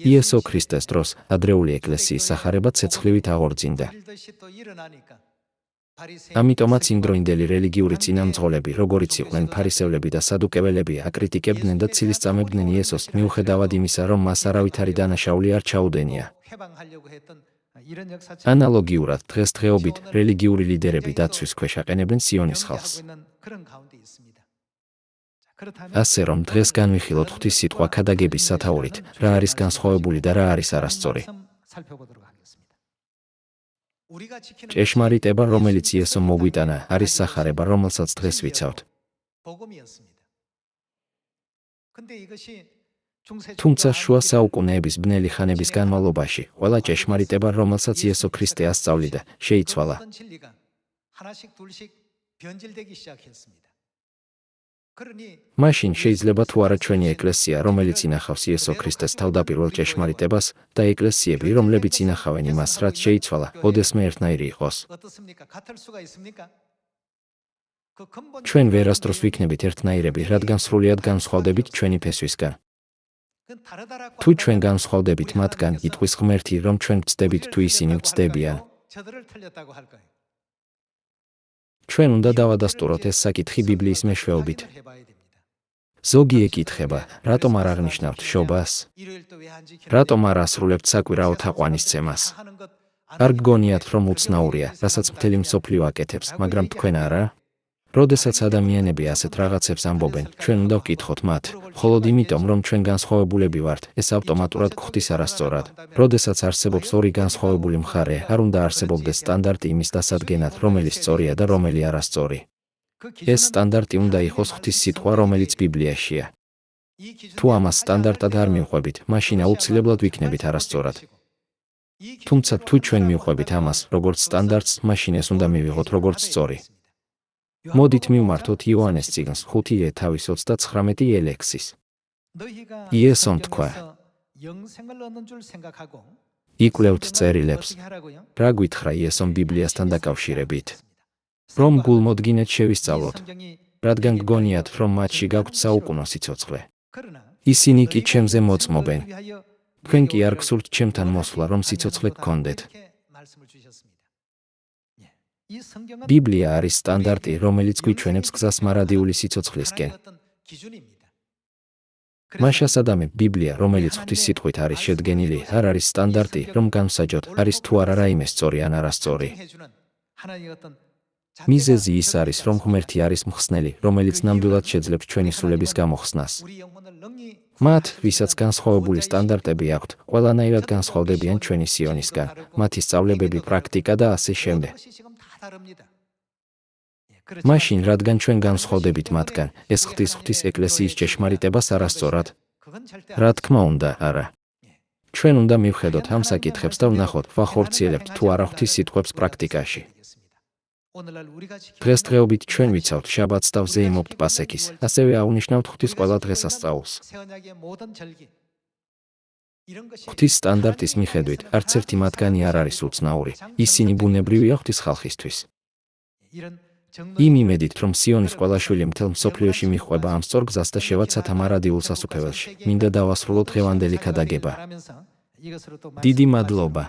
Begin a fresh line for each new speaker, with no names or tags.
იესო ქრისტეს დროს ადრეული ეკლესიის სახარება ცეცხლივით აღორძინდა. ამიტომაც იმდროინდელი რელიგიური წინამძღოლები, როგორიც იყვნენ ფარისევლები და სადუკეველები, აკრიტიკებდნენ და ცილისწამებდნენ იესოს, მიუხედავად იმისა, რომ მას არავითარი დანაშაული არ ჩაუდენია. ანალოგიურად, დღესდღეობით რელიგიური ლიდერები დაცვის ქვეშ აყენებენ სიონის ხალხს. ასე რომ დღეს განვიხილოთ ღვთის სიტყვა ქადაგების სათაურით, რა არის განსხვავებული და რა არის არასწორი. ჭეშმარიტება, რომელიც იესომ მოგვიტანა, არის სახარება, რომელსაც დღეს ვიცავთ. თუმცა შუა საუკუნეების ბნელი ხანების განმავლობაში ყველა ჭეშმარიტება, რომელსაც იესო ქრისტე ასწავლიდა, შეიცვალა. მაშინ შეიძლება თუ არა ჩვენი ეკლესია, რომელიც ინახავს იესო ქრისტეს თავდაპირველ ჭეშმარიტებას, და ეკლესიები, რომლებიც ინახავენ იმას, რაც შეიცვალა, ოდესმე ერთნაირი იყოს. ჩვენ ვერასდროს ვიქნებით ერთნაირები, რადგან სრულიად განსხვავდებით ჩვენი ფესვისგან. თუ ჩვენ განსხვავდებით მათგან, იტყვის ღმერთი, რომ ჩვენ ვცდებით თუ ისინი ვცდებიან. ჩვენ უნდა დავადასტუროთ ეს საკითხი ბიბლიის მეშვეობით. ზოგი ეკითხება, რატომ არ აღნიშნავთ შობას? რატომ არ ასრულებთ საკვირაო თაყვანისცემას? არ გგონიათ, რომ უცნაურია, რასაც მთელი მსოფლიო აკეთებს, მაგრამ თქვენ არა? როდესაც ადამიანები ასეთ რაღაცებს ამბობენ, ჩვენ უნდა ვკითხოთ მათ, მხოლოდ იმიტომ, რომ ჩვენ განსხვავებულები ვართ, ეს ავტომატურად გვხვდის არასწორად. როდესაც არსებობს ორი განსხვავებული მხარე, არ უნდა არსებობდეს სტანდარტი იმის დასადგენად, რომელი სწორია და რომელი არასწორი. ეს სტანდარტი უნდა იყოს ღვთის სიტყვა, რომელიც ბიბლიაშია. თუ ამას სტანდარტად არ მივყვებით, მაშინ აუცილებლად ვიქნებით არასწორად. თუმცა თუ ჩვენ მივყვებით ამას, როგორც სტანდარტს, მაშინ ეს უნდა მივიღოთ როგორც სწორი. მოდით მივმართოთ იოანეს წიგნს 5 თავის 39 ლექსის. იესომ თქვა: იკვლევთ წერილებს. რა გვითხრა იესომ ბიბლიასთან დაკავშირებით? რომ გულმოდგინედ შევისწავლოთ, რადგან გგონიათ, რომ მათში გაქვთ საუკუნო სიცოცხლე. ისინი კი ჩემზე მოწმობენ. თქვენ კი არ გსურთ ჩემთან მოსვლა, რომ სიცოცხლე გქონდეთ. ბიბლია არის სტანდარტი, რომელიც გვიჩვენებს გზას მარადიული სიცოცხლისკენ. მაშასადამე ბიბლია, რომელიც ღვთის სიტყვით არის შედგენილი, არ არის სტანდარტი, რომ განვსაჯოთ, არის თუ არა რაიმე სწორი ან არასწორი. მიზეზი ის არის, რომ ღმერთი არის მხსნელი, რომელიც ნამდვილად შეძლებს ჩვენი სულების გამოხსნას. მათ, ვისაც განსხვავებული სტანდარტები აქვთ, ყველანაირად განსხვავდებიან ჩვენი სიონისგან, მათი სწავლებები, პრაქტიკა და ასე შემდეგ. მაშინ, რადგან ჩვენ განსხვავდებით მათგან, ეს ხდის ღვთის ეკლესიის ჭეშმარიტებას არასწორად? რა თქმა უნდა, არა. ჩვენ უნდა მივხედოთ ამ საკითხებს და ვნახოთ, ვახორციელებთ თუ არა ღვთის სიტყვებს პრაქტიკაში. დღესდღეობით ჩვენ ვიცავთ შაბათს და ვზეიმობთ პასექის, ასევე აღვნიშნავთ ღვთის ყველა დღესასწაულს. ღვთის სტანდარტის მიხედვით, არც ერთი მათგანი არ არის უცნაური, ისინი ბუნებრივია ღვთის ხალხისთვის. იმ იმედით, რომ სიონის ყველა შვილი მთელ მსოფლიოში მიჰყვება ამ სწორ გზას და შევაცათა მარადილ სასუფეველში, მინდა დავასრულოთ დღევანდელი ქადაგება. დიდი მადლობა.